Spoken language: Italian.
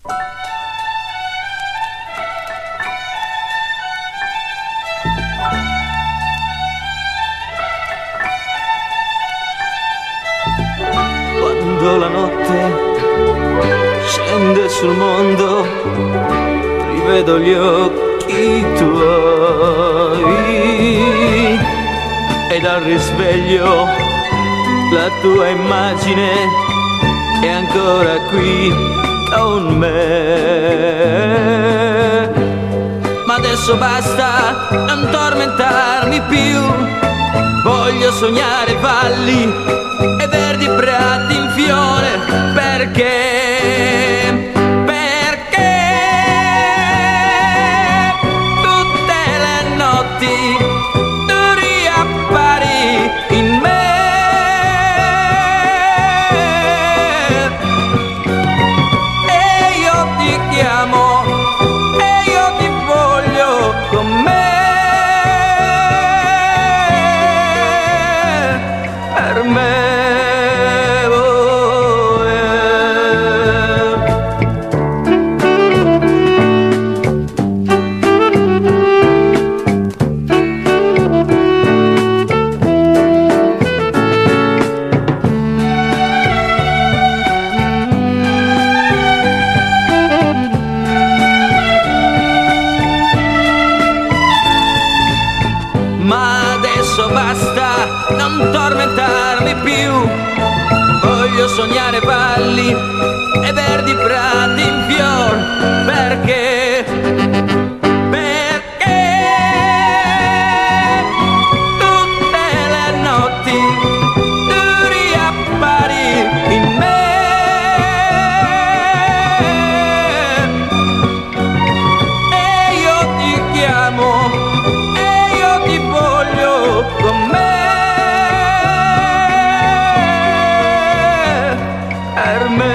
Quando la notte scende sul mondo, rivedo gli occhi tuoi ed al risveglio la tua immagine è ancora qui con me. Ma adesso basta, non tormentarmi più, voglio sognare valli e verdi prati in fiore, perché tutte le notti tu riappari in me e io ti chiamo e io ti voglio con me. Per me ma adesso basta, non tormentarmi più, voglio sognare valli e verdi prati in fior, perché tutte le notti tu riappari in me e io ti chiamo ti voglio con me, per me.